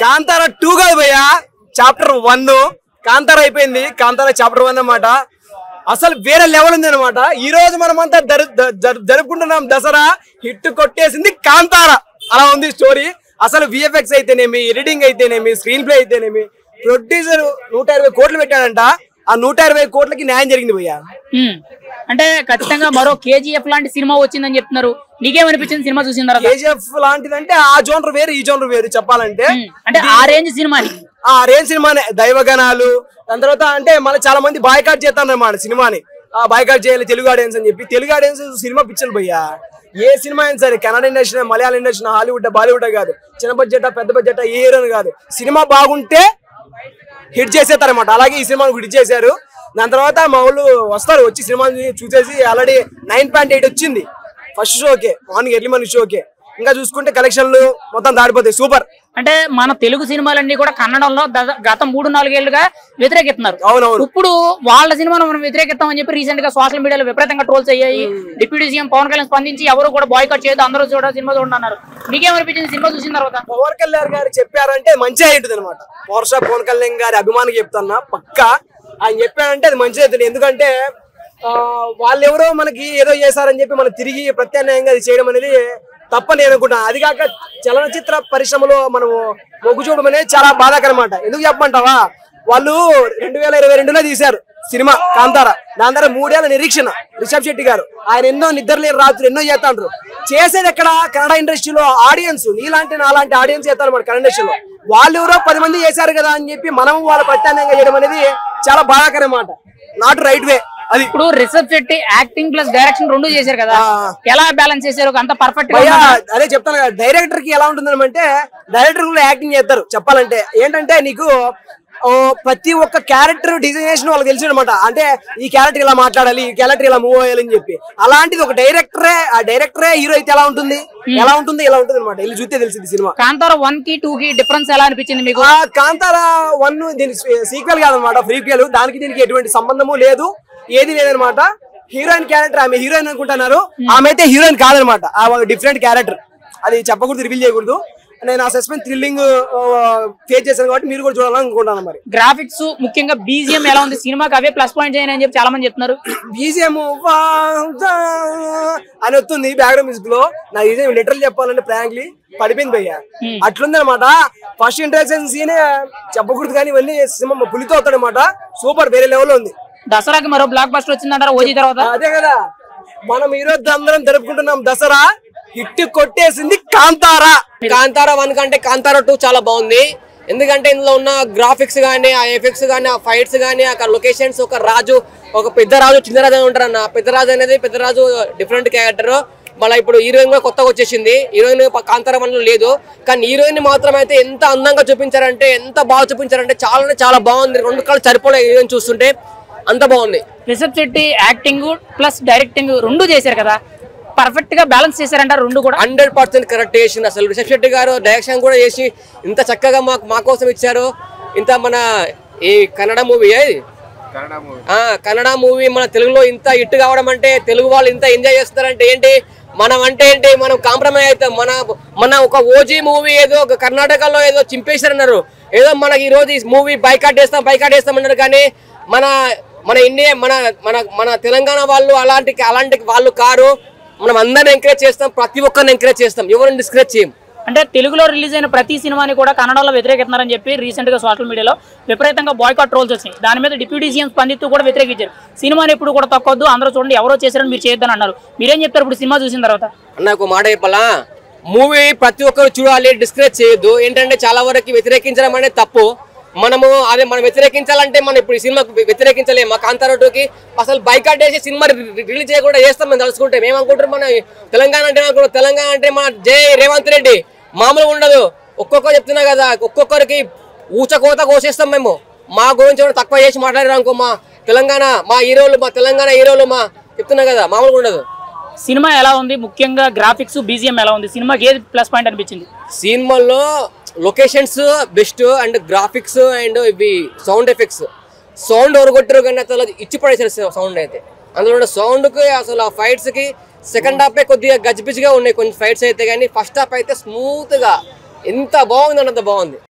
కాంతారా 2 కాదు భయ్యా, చాప్టర్ 1 కాంతారా అయిపోయింది. కాంతారా చాప్టర్ 1 అన్నమాట. అసలు వేరే లెవెల్ ఉంది అనమాట. ఈ రోజు మనమంతా జరుపుకుంటున్నాం దసరా. హిట్ కొట్టేసింది కాంతారా. అలా ఉంది స్టోరీ. అసలు విఎఫ్ఎక్స్ అయితేనేమి, ఎడిటింగ్ అయితేనేమి, స్క్రీన్ ప్లే అయితేనేమి, ప్రొడ్యూసర్ 120 కోట్లు పెట్టాడంట. ఆ 120 కోట్లకి న్యాయం జరిగింది భయ్యా. అంటే ఖచ్చితంగా మరో కేజీఎఫ్ లాంటి సినిమా వచ్చిందని చెప్తున్నారు. నీకేమనిపించింది సినిమా చూసిన తర్వాత? కేజీఎఫ్ లాంటిదంటే ఆ జోనర్ వేరు, ఈ జోనర్ వేరు చెప్పాలంటే. అంటే ఆ రేంజ్ సినిమాని, ఆ రేంజ్ సినిమానే. దైవగణాలు దాని తర్వాత అంటే మళ్ళీ చాలా మంది బాయ్కాట్ చేస్తాను అన్నమాట సినిమాని. బాయ్కాట్ చేయాలి తెలుగు ఆడియన్స్ అని చెప్పి. తెలుగు ఆడియన్స్ సినిమా పిక్చర్లు భయ్యా. ఏ సినిమా అయినా సరే, కన్నడ ఇండస్ట్రీ, మలయాళ ఇండస్ట్రీ, హాలీవుడ్, బాలీవుడ్ కాదు, చిన్న బడ్జెట్ పెద్ద బడ్జెట్ ఏ హీరోని కాదు, సినిమా బాగుంటే హిట్ చేసేస్తారనమాట. అలాగే ఈ సినిమాను హిట్ చేశారు. దాని తర్వాత మా వాళ్ళు వస్తారు, వచ్చి సినిమాని చూసేసి ఆల్రెడీ 9.8 వచ్చింది ఫస్ట్ షోకే, మార్నింగ్ ఎర్లీ మార్నింగ్ షోకే. ఇంకా చూసుకుంటే కలెక్షన్లు మొత్తం దాడిపోతాయి. సూపర్. అంటే మన తెలుగు సినిమాలన్నీ కూడా కన్నడంలో గత 3-4 ఏళ్లుగా వ్యతిరేకిస్తున్నారు. అవునవును. ఇప్పుడు వాళ్ళ సినిమాను మనం వ్యతిరేకిస్తామని చెప్పి రీసెంట్ గా సోషల్ మీడియాలో విపరీతంగా ట్రోల్స్ అయ్యాయి. డిప్యూటీ సీఎం పవన్ కళ్యాణ్ స్పందించి ఎవరు కూడా బాయ్కాట్ చేయదు, అందరూ సినిమా చూడండి అన్నారు. మీకేమనిపించింది సినిమా చూసిన తర్వాత? పవన్ కళ్యాణ్ గారు చెప్పారంటే మంచిగా ఉంటుంది అనమాట. పవర్ స్టార్ పవన్ కళ్యాణ్ గారి అభిమానికి చెప్తున్నా పక్కా. ఆయన చెప్పారంటే అది మంచిగా అవుతుంది. ఎందుకంటే వాళ్ళెవరో మనకి ఏదో చేశారని చెప్పి మనం తిరిగి ప్రత్యామ్నాయంగా అది చేయడం అనేది తప్పని అనుకుంటాను. అది కాక చలనచిత్ర పరిశ్రమలో మనము మొగ్గు చూడడం అనేది చాలా బాధాకరం అన్నమాట. ఎందుకు చెప్పమంటావా, వాళ్ళు 2022లో తీశారు సినిమా కాంతారా. దాని తర్వాత 3 ఏళ్ల నిరీక్షణ రిషబ్ శెట్టి గారు. ఆయన ఎన్నో నిద్రలేని రాత్రులు ఎన్నో చేస్తాండ్రు. చేసేది ఎక్కడ కన్నడ ఇండస్ట్రీలో ఆడియన్స్, నీలాంటి నాలాంటి ఆడియన్స్ చేస్తారు మన కన్నడ ఇండస్ట్రీలో. వాళ్ళు ఎవరో 10 మంది చేశారు కదా అని చెప్పి మనం వాళ్ళ ప్రత్యామ్నాయంగా చేయడం అనేది చాలా బాధాకరం అన్నమాట. Not right way. అది ఇప్పుడు Rishab Shetty acting plus direction 2 చేశారు కదా, ఎలా బ్యాలెన్స్ చేశారు? అంత పర్ఫెక్ట్ గా. అదే చెప్తాను కదా, డైరెక్టర్ కి ఎలా ఉంటుంది అంటే, డైరెక్టర్ కూడా యాక్టింగ్ చేస్తారు చెప్పాలంటే. ఏంటంటే నీకు ప్రతి ఒక్క క్యారెక్టర్ డిజైనేషన్ వాళ్ళకి తెలిసి అనమాట. అంటే ఈ క్యారెక్టర్ ఇలా మాట్లాడాలి, ఈ క్యారెక్టర్ ఇలా మూవ్ అయ్యాలి అని చెప్పి. అలాంటిది ఒక డైరెక్టరే, ఆ డైరెక్టరే హీరో అయితే ఎలా ఉంటుంది ఇలా ఉంటుంది అనమాట. వెళ్ళి చూస్తే తెలిసింది సినిమా. కాంతారా 1 కి 2 కి డిఫరెన్స్ ఎలా అనిపించింది మీకు? కాంతారా 1 దీని సీక్వెల్ కాదనమాట, ప్రీక్వెల్. దానికి దీనికి ఎటువంటి సంబంధము లేదు, ఏది లేదనమాట. హీరోయిన్ క్యారెక్టర్, ఆమె హీరోయిన్ అనుకుంటున్నారు, ఆమె అయితే హీరోయిన్ కాదనమాట. Different character. అది చెప్పకూడదు, రివీల్ చేయకూడదు. నేను ఆ సస్పెన్స్ థ్రిల్లింగ్ ఫేస్ చేశాను కాబట్టి మీరు కూడా చూడాలనుకుంటాను. మరి గ్రాఫిక్స్ ముఖ్యంగా బీజిఎం ఎలా ఉంది సినిమాకి? అవే ప్లస్ పాయింట్ అని చెప్పి చాలా మంది చెప్తున్నారు. బీజిఎం అని వస్తుంది బ్యాక్గ్రౌండ్ మ్యూజిక్ లో. నా బీజిఎం లిటరల్ చెప్పాలంటే ఫ్రాంక్లీ పడిపోయింది భయ్య. అట్లుంది అనమాట. ఫస్ట్ ఇంట్రడక్షన్ సీన్ చెప్పకూడదు కానీ ఇవన్నీ సినిమా పులితో వస్తాడనమాట. సూపర్, వేరే లెవెల్ ఉంది. దసరాకి మరో బ్లాక్ బస్టర్ వచ్చిందంటారా ఓజీ తర్వాత? అదే కదా, మనం ఈరోజు అందరం జరుపుకుంటున్నాం దసరా. హిట్ కొట్టేసింది కాంతారా. కాంతారా 1 కంటే కాంతారా 2 చాలా బాగుంది. ఎందుకంటే ఇందులో ఉన్న గ్రాఫిక్స్ గానీ, ఆ ఎఫెక్ట్స్ గానీ, ఆ ఫైట్స్ గానీ, అక్కడ లొకేషన్స్, ఒక రాజు, ఒక పెద్ద రాజు, చిన్న రాజు అని ఉంటారన్న. పెద్ద రాజు అనేది పెద్ద రాజు డిఫరెంట్ క్యారెక్టర్. మళ్ళీ ఇప్పుడు హీరోయిన్ కూడా కొత్తగా వచ్చేసింది. హీరోయిన్ కాంతారా 1లో లేదు, కానీ హీరోయిన్ మాత్రం అయితే ఎంత అందంగా చూపించారంటే, ఎంత బాగా చూపించారంటే చాలా బాగుంది. 2 కళ్ళు సరిపోలే హీరోయిన్ చూస్తుంటే, అంత బాగుంది. Rishab Shetty acting plus directing 2 చేశారు కదా, పర్ఫెక్ట్ గా బ్యాలెన్స్ చేశారంటారు 2 కూడా? 100% కరెక్ట్ చేసింది. అసలు రిషబ్ శెట్టి గారు డైరెక్షన్ కూడా చేసి ఇంత చక్కగా మా కోసం ఇచ్చారు. ఇంత మన ఈ కన్నడ మూవీ మన తెలుగులో ఇంత హిట్ కావడం అంటే, తెలుగు వాళ్ళు ఇంత ఎంజాయ్ చేస్తారంటే ఏంటి, మనం అంటే ఏంటి, మనం కాంప్రమైజ్ అవుతాం. మన ఒక ఓజీ మూవీ ఏదో ఒక కర్ణాటకలో ఏదో చింపేశారన్నారు, ఏదో మనకి ఈ రోజు ఈ మూవీ బైకాట్ చేస్తాం అన్నారు. కానీ మన ఇండియా, మన తెలంగాణ వాళ్ళు అలాంటి వాళ్ళు కారు. మనం అందరిని ఎంకరేజ్ చేస్తాం, ప్రతి ఒక్కరిని ఎంకరేజ్ చేస్తాం, ఎవరిని డిస్కరేజ్ చేయం. అంటే తెలుగులో రిలీజ్ అయిన ప్రతి సినిమాని కూడా కన్నడలో వ్యతిరేకిస్తున్నారని చెప్పి రీసెంట్ గా సోషల్ మీడియాలో విపరీతంగా బాయ్కాట్ ట్రోల్స్ వచ్చినాయి. దాని మీద డిప్యూటీ సీఎం స్పందిస్తూ కూడా వ్యతిరేకించారు. సినిమాని ఎప్పుడు కూడా తక్కువద్దు, అందరూ చూడండి, ఎవరో చేశారని మీరు చేయొద్దని అన్నారు. మీరేం చెప్తారు ఇప్పుడు సినిమా చూసిన తర్వాత? అన్న ఒక మాట చెప్పాలా, మూవీ ప్రతి ఒక్కరు చూడాలి, డిస్కరేజ్ చేయొద్దు. ఏంటంటే చాలా వరకు వ్యతిరేకించడం అనేది తప్పు. మనం వ్యతిరేకించాలంటే మనం ఇప్పుడు ఈ సినిమాకు వ్యతిరేకించలేము. కాంతారా 2కి అసలు బైకాట్ చేసి సినిమా రిలీజ్ చేయకుండా చేస్తాం మేము తలుచుకుంటే. మేము అనుకుంటారు మన తెలంగాణ అంటే మన జై రేవంత్ రెడ్డి మామూలుగా ఉండదు. ఒక్కొక్కరు చెప్తున్నా కదా, ఒక్కొక్కరికి ఊచకోత కోసేస్తాం మేము. మా గురించి కూడా తక్కువ చేసి మాట్లాడారు అనుకో, మా తెలంగాణ హీరోలు చెప్తున్నా కదా, మామూలుగా ఉండదు. సినిమా ఎలా ఉంది? ముఖ్యంగా గ్రాఫిక్స్, బీజిఎం ఎలా ఉంది? సినిమాకి ఏది ప్లస్ పాయింట్ అనిపించింది? సినిమాలో locations best, and graphics, and ఇవి సౌండ్ ఎఫెక్ట్స్. సౌండ్ ఓరగొట్టారు కానీ అసలు ఇచ్చి పడేసారు సౌండ్ అయితే. అందులో సౌండ్కి అసలు ఆ ఫైట్స్కి సెకండ్ హాఫే కొద్దిగా గజిబిజిగా ఉన్నాయి కొన్ని ఫైట్స్ అయితే, కానీ ఫస్ట్ హాఫ్ అయితే స్మూత్గా ఎంత బాగుంది అంటే అంత బాగుంది.